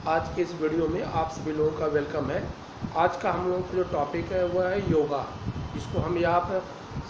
आज के इस वीडियो में आप सभी लोगों का वेलकम है। आज का हम लोगों का जो टॉपिक है वह है योगा, जिसको हम यहाँ पर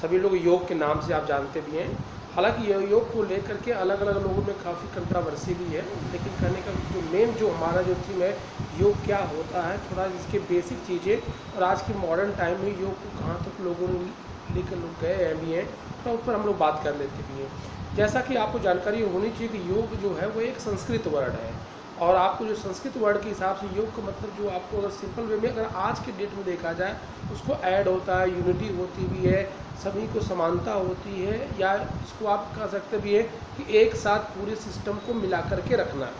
सभी लोग योग के नाम से आप जानते भी हैं। हालांकि योग को लेकर के अलग अलग लोगों में काफ़ी कंट्रोवर्सी भी है, लेकिन कहने का जो मेन जो हमारा जो थीम है योग क्या होता है, थोड़ा इसके बेसिक चीज़ें और आज के मॉडर्न टाइम में योग को कहाँ तक लोगों ने लेकर लोग गए हैं भी हैं, तो उस पर हम लोग बात कर लेते भी हैं। जैसा कि आपको जानकारी होनी चाहिए कि योग जो है वो एक संस्कृत वर्ड है, और आपको जो संस्कृत वर्ड के हिसाब से योग का मतलब जो आपको अगर सिंपल वे में अगर आज के डेट में देखा जाए उसको ऐड होता है, यूनिटी होती भी है, सभी को समानता होती है, या इसको आप कह सकते भी है कि एक साथ पूरे सिस्टम को मिला करके रखना।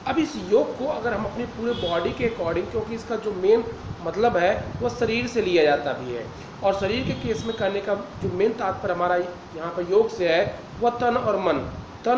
अब इस योग को अगर हम अपनी पूरे बॉडी के अकॉर्डिंग, क्योंकि इसका जो मेन मतलब है वह शरीर से लिया जाता भी है, और शरीर के केस में करने का जो मेन तात्पर्य हमारा यहाँ पर योग से है वह तन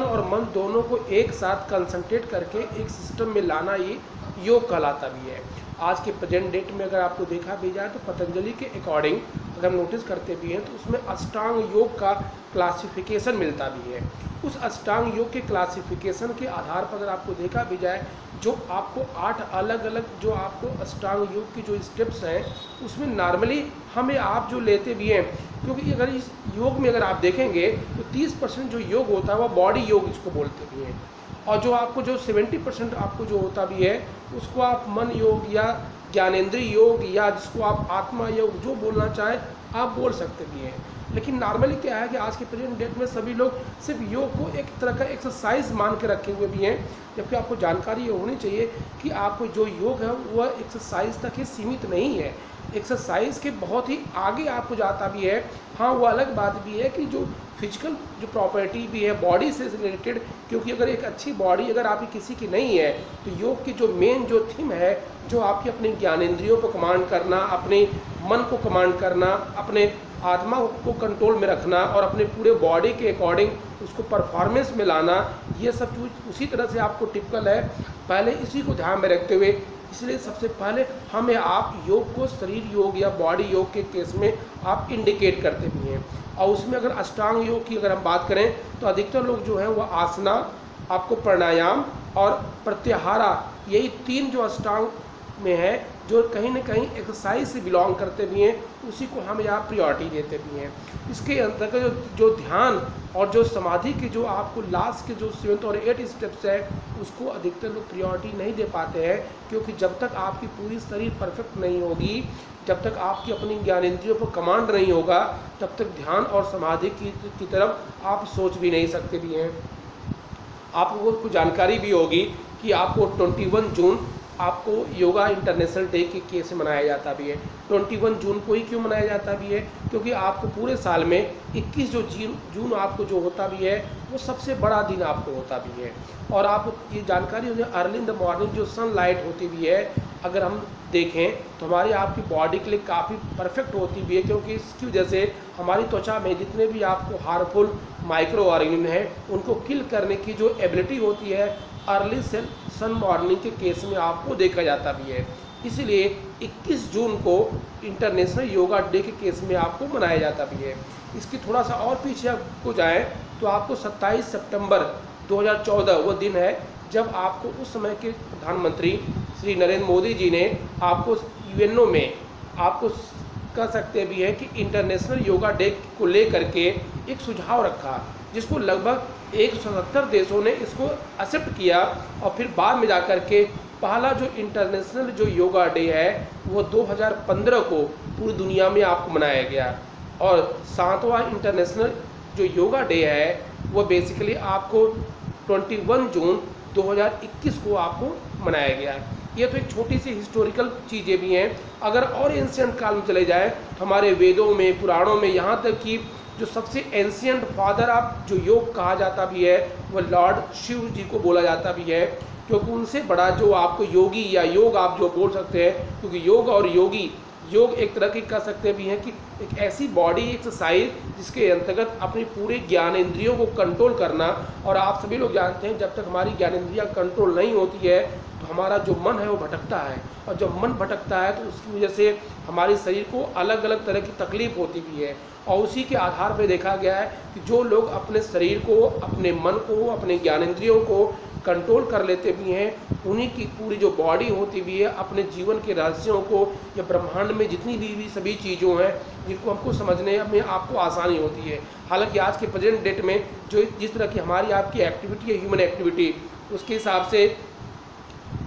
और मन दोनों को एक साथ कंसंट्रेट करके एक सिस्टम में लाना ही योग कहलाता भी है। आज के प्रेजेंट डेट में अगर आपको देखा भी जाए तो पतंजलि के अकॉर्डिंग अगर हम नोटिस करते भी हैं तो उसमें अष्टांग योग का क्लासिफिकेशन मिलता भी है। उस अष्टांग योग के क्लासिफिकेशन के आधार पर अगर आपको देखा भी जाए जो आपको 8 अलग अलग जो आपको अष्टांग योग की जो स्टेप्स हैं उसमें नॉर्मली हमें आप जो लेते भी हैं, क्योंकि अगर इस योग में अगर आप देखेंगे तो 30% जो योग होता है वह बॉडी योग इसको बोलते भी हैं, और जो आपको जो 70% आपको जो होता भी है उसको आप मन योग या ज्ञानेंद्रीय योग या जिसको आप आत्मा योग जो बोलना चाहें आप बोल सकते भी हैं। लेकिन नॉर्मली क्या है कि आज के प्रेजेंट डेट में सभी लोग सिर्फ योग को एक तरह का एक्सरसाइज मान के रखे हुए भी हैं, जबकि आपको जानकारी ये होनी चाहिए कि आपको जो योग है वह एक्सरसाइज तक ही सीमित नहीं है, एक्सरसाइज के बहुत ही आगे आपको जाता भी है। हाँ, वो अलग बात भी है कि जो फिजिकल जो प्रॉपर्टी भी है बॉडी से रिलेटेड, क्योंकि अगर एक अच्छी बॉडी अगर आपकी किसी की नहीं है तो योग की जो मेन जो थीम है जो आपकी अपने ज्ञानेंद्रियों को कमांड करना, अपने मन को कमांड करना, अपने आत्मा को कंट्रोल में रखना और अपने पूरे बॉडी के अकॉर्डिंग उसको परफॉर्मेंस में लाना, ये सब चीज़ उसी तरह से आपको टिपिकल है। पहले इसी को ध्यान में रखते हुए इसलिए सबसे पहले हमें आप योग को शरीर योग या बॉडी योग के केस में आप इंडिकेट करते भी हैं। और उसमें अगर अष्टांग योग की अगर हम बात करें तो अधिकतर लोग जो है वह आसना, आपको प्राणायाम और प्रत्याहारा, यही 3 जो अष्टांग में है जो कहीं ना कहीं एक्सरसाइज से बिलोंग करते भी हैं, उसी को हम यहाँ प्रियोरिटी देते भी हैं। इसके अंतर्गत जो ध्यान और जो समाधि के जो आपको लास्ट के जो 7 और 8 स्टेप्स है उसको अधिकतर लोग प्रियोरिटी नहीं दे पाते हैं, क्योंकि जब तक आपकी पूरी शरीर परफेक्ट नहीं होगी, जब तक आपकी अपनी ज्ञानेंद्रियों पर कमांड नहीं होगा, तब तक ध्यान और समाधि की तरफ आप सोच भी नहीं सकते भी हैं। आपको कुछ जानकारी भी होगी कि आपको 21 जून आपको योगा इंटरनेशनल डे के केस में मनाया जाता भी है। 21 जून को ही क्यों मनाया जाता भी है? क्योंकि आपको पूरे साल में 21 जो जून आपको जो होता भी है वो सबसे बड़ा दिन आपको होता भी है। और आपको ये जानकारी हो अर्ली इन द मॉर्निंग जो सनलाइट होती भी है, अगर हम देखें तो हमारी आपकी बॉडी के लिए काफ़ी परफेक्ट होती भी है, क्योंकि इसकी वजह से हमारी त्वचा में जितने भी आपको हार्मफुल माइक्रो ऑर्गेनिज्म हैं उनको किल करने की जो एबिलिटी होती है अर्ली सन मॉर्निंग के केस में आपको देखा जाता भी है। इसलिए 21 जून को इंटरनेशनल योगा डे के केस में आपको मनाया जाता भी है। इसकी थोड़ा सा और पीछे आपको जाएं तो आपको 27 सितंबर 2014 वो दिन है जब आपको उस समय के प्रधानमंत्री श्री नरेंद्र मोदी जी ने आपको यूएनओ में आपको कह सकते भी है कि इंटरनेशनल योगा डे को लेकर के एक सुझाव रखा, जिसको लगभग 170 देशों ने इसको एक्सेप्ट किया, और फिर बाद में जाकर के पहला जो इंटरनेशनल जो योगा डे है वो 2015 को पूरी दुनिया में आपको मनाया गया, और 7वां इंटरनेशनल जो योगा डे है वो बेसिकली आपको 21 जून 2021 को आपको मनाया गया। ये तो एक छोटी सी हिस्टोरिकल चीज़ें भी हैं। अगर और एंशिएंट काल में चले जाए तो हमारे वेदों में, पुराणों में, यहाँ तक कि जो सबसे एंशिएंट फादर आप जो योग कहा जाता भी है वह लॉर्ड शिव जी को बोला जाता भी है, क्योंकि उनसे बड़ा जो आपको योगी या योग आप जो बोल सकते हैं, क्योंकि योग और योगी, योग एक तरह की कह सकते भी हैं कि एक ऐसी बॉडी एक्सरसाइज जिसके अंतर्गत अपने पूरे ज्ञानेंद्रियों को कंट्रोल करना। और आप सभी लोग जानते हैं जब तक हमारी ज्ञानेंद्रियां कंट्रोल नहीं होती है तो हमारा जो मन है वो भटकता है, और जब मन भटकता है तो उसकी वजह से हमारे शरीर को अलग अलग तरह की तकलीफ होती भी है। और उसी के आधार पर देखा गया है कि जो लोग अपने शरीर को, अपने मन को, अपने ज्ञानेंद्रियों को कंट्रोल कर लेते भी हैं, उन्हीं की पूरी जो बॉडी होती भी है अपने जीवन के रहस्यों को या ब्रह्मांड में जितनी भी सभी चीज़ों हैं जिनको हमको समझने में आपको आसानी होती है। हालांकि आज के प्रेजेंट डेट में जो जिस तरह की हमारी आपकी एक्टिविटी है, ह्यूमन एक्टिविटी, उसके हिसाब से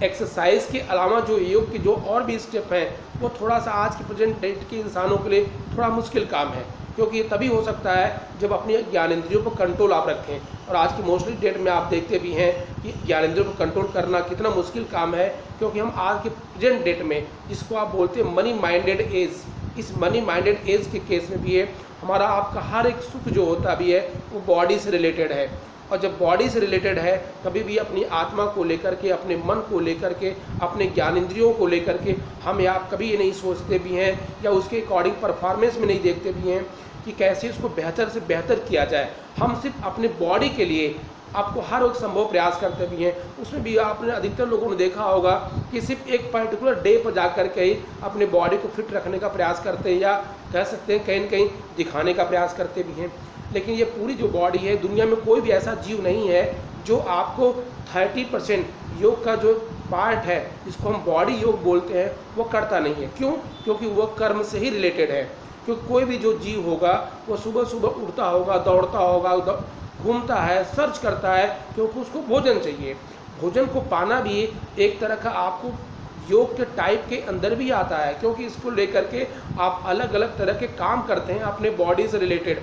एक्सरसाइज के अलावा जो योग के जो और भी स्टेप हैं वो थोड़ा सा आज के प्रेजेंट डेट के इंसानों के लिए थोड़ा मुश्किल काम है, क्योंकि ये तभी हो सकता है जब अपनी ज्ञानेंद्रियों पर कंट्रोल आप रखें। और आज की मोस्टली डेट में आप देखते भी हैं कि ज्ञानेंद्रियों पर कंट्रोल करना कितना मुश्किल काम है, क्योंकि हम आज के प्रेजेंट डेट में जिसको आप बोलते हैं मनी माइंडेड एज, इस मनी माइंडेड एज के केस में भी है हमारा आपका हर एक सुख जो होता भी है वो बॉडी से रिलेटेड है। और जब बॉडी से रिलेटेड है, कभी भी अपनी आत्मा को लेकर के, अपने मन को लेकर के, अपने ज्ञानेंद्रियों को लेकर के हम या आप कभी ये नहीं सोचते भी हैं या उसके अकॉर्डिंग परफॉर्मेंस में नहीं देखते भी हैं कि कैसे इसको बेहतर से बेहतर किया जाए। हम सिर्फ अपने बॉडी के लिए आपको हर एक संभव प्रयास करते भी हैं। उसमें भी आपने अधिकतर लोगों ने देखा होगा कि सिर्फ एक पर्टिकुलर डे पर जा कर के ही अपने बॉडी को फिट रखने का प्रयास करते हैं, या कह सकते हैं कहीं न कहीं दिखाने का प्रयास करते भी हैं। लेकिन ये पूरी जो बॉडी है, दुनिया में कोई भी ऐसा जीव नहीं है जो आपको 30% योग का जो पार्ट है जिसको हम बॉडी योग बोलते हैं वो करता नहीं है। क्यों? क्योंकि वो कर्म से ही रिलेटेड है। क्योंकि कोई भी जो जीव होगा वो सुबह सुबह उठता होगा, दौड़ता होगा, घूमता है, सर्च करता है, क्योंकि उसको भोजन चाहिए। भोजन को पाना भी एक तरह का आपको योग के टाइप के अंदर भी आता है, क्योंकि इसको लेकर के आप अलग अलग तरह के काम करते हैं अपने बॉडी से रिलेटेड।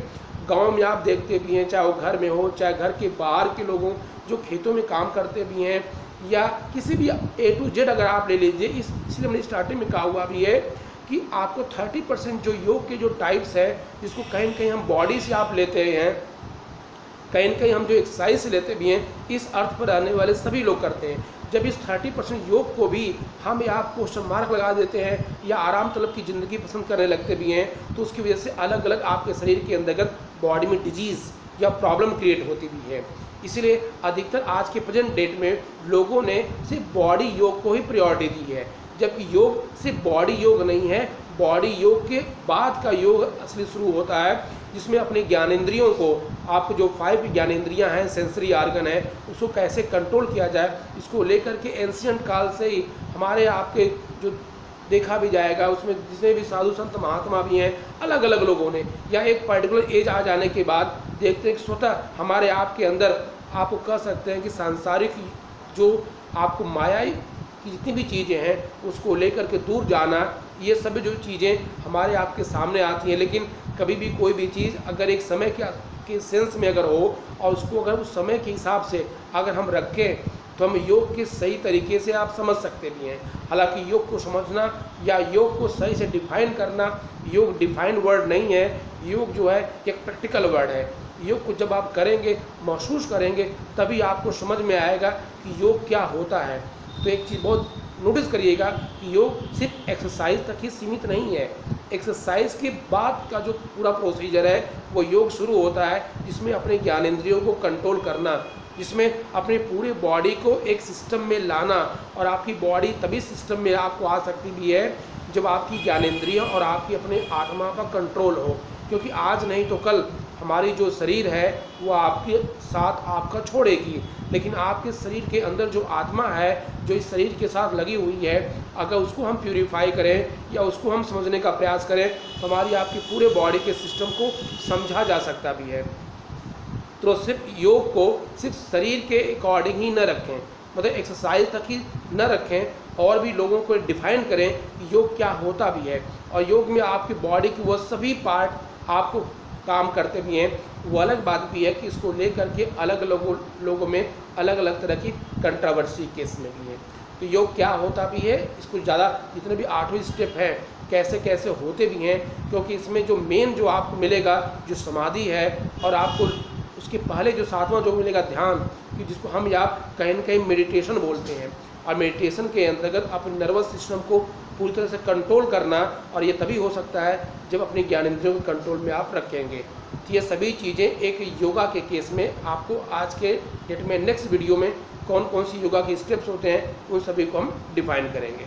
गांव में आप देखते भी हैं, चाहे वो घर में हो, चाहे घर के बाहर के लोगों जो खेतों में काम करते भी हैं, या किसी भी A to Z अगर आप ले लीजिए। इसलिए मैंने स्टार्टिंग में कहा हुआ भी है कि आपको 30% जो योग के जो टाइप्स है जिसको कहीं न कहीं हम बॉडी से आप लेते हैं, कहीं न कहीं हम जो एक्सरसाइज से लेते भी हैं, इस अर्थ पर रहने वाले सभी लोग करते हैं। जब इस 30% योग को भी हम या आप क्वेश्चन मार्क लगा देते हैं या आराम तलब की ज़िंदगी पसंद करने लगते भी हैं, तो उसकी वजह से अलग अलग आपके शरीर के अंतर्गत बॉडी में डिजीज़ या प्रॉब्लम क्रिएट होती भी है। इसलिए अधिकतर आज के प्रेजेंट डेट में लोगों ने सिर्फ बॉडी योग को ही प्रायोरिटी दी है, जबकि योग सिर्फ बॉडी योग नहीं है। बॉडी योग के बाद का योग असली शुरू होता है, जिसमें अपने ज्ञानेंद्रियों को, आपको जो 5 ज्ञानेंद्रियां हैं, सेंसरी आर्गन है, उसको कैसे कंट्रोल किया जाए, इसको लेकर के एंशिएंट काल से ही हमारे आपके जो देखा भी जाएगा, उसमें जितने भी साधु संत महात्मा भी हैं, अलग अलग लोगों ने, या एक पर्टिकुलर एज आ जाने के बाद देखते हैं कि स्वतः हमारे आपके अंदर आपको कह सकते हैं कि सांसारिक जो आपको माया की जितनी भी चीज़ें हैं उसको लेकर के दूर जाना, ये सभी जो चीज़ें हमारे आपके सामने आती हैं। लेकिन कभी भी कोई भी चीज़ अगर एक समय के सेंस में अगर हो और उसको अगर उस समय के हिसाब से अगर हम रखें तो हम योग के सही तरीके से आप समझ सकते भी हैं। हालांकि योग को समझना या योग को सही से डिफाइन करना, योग डिफाइंड वर्ड नहीं है, योग जो है एक प्रैक्टिकल वर्ड है। योग को जब आप करेंगे, महसूस करेंगे, तभी आपको समझ में आएगा कि योग क्या होता है। तो एक चीज़ बहुत नोटिस करिएगा कि योग सिर्फ एक्सरसाइज तक ही सीमित नहीं है। एक्सरसाइज के बाद का जो पूरा प्रोसीजर है वो योग शुरू होता है, जिसमें अपने ज्ञानेंद्रियों को कंट्रोल करना, जिसमें अपने पूरे बॉडी को एक सिस्टम में लाना। और आपकी बॉडी तभी सिस्टम में आपको आ सकती भी है जब आपकी ज्ञानेंद्रियां और आपकी अपने आत्मा का कंट्रोल हो। क्योंकि आज नहीं तो कल हमारी जो शरीर है वो आपके साथ आपका छोड़ेगी, लेकिन आपके शरीर के अंदर जो आत्मा है जो इस शरीर के साथ लगी हुई है, अगर उसको हम प्यूरीफाई करें या उसको हम समझने का प्रयास करें तो हमारी आपकी पूरे बॉडी के सिस्टम को समझा जा सकता भी है। तो सिर्फ योग को सिर्फ शरीर के अकॉर्डिंग ही न रखें, मतलब एक्सरसाइज तक ही न रखें, और भी लोगों को डिफाइन करें कि योग क्या होता भी है। और योग में आपकी बॉडी की वो सभी पार्ट आपको काम करते भी हैं। वो अलग बात भी है कि इसको लेकर के अलग अलग लोगों में अलग अलग तरह की कंट्रोवर्सी केस में भी है। तो योग क्या होता भी है, इसको ज़्यादा जितने भी 8वें स्टेप हैं कैसे कैसे होते भी हैं, क्योंकि इसमें जो मेन जो आपको मिलेगा जो समाधि है, और आपको उसके पहले जो 7वां जो मिलेगा ध्यान, कि जिसको हम या कहीं न कहीं मेडिटेशन बोलते हैं। और मेडिटेशन के अंतर्गत अपने नर्वस सिस्टम को पूरी तरह से कंट्रोल करना, और ये तभी हो सकता है जब अपने ज्ञानेंद्रियों के कंट्रोल में आप रखेंगे। तो ये सभी चीज़ें एक योगा के केस में आपको आज के डेट में नेक्स्ट वीडियो में कौन कौन सी योगा के स्टेप्स होते हैं उन सभी को हम डिफाइन करेंगे।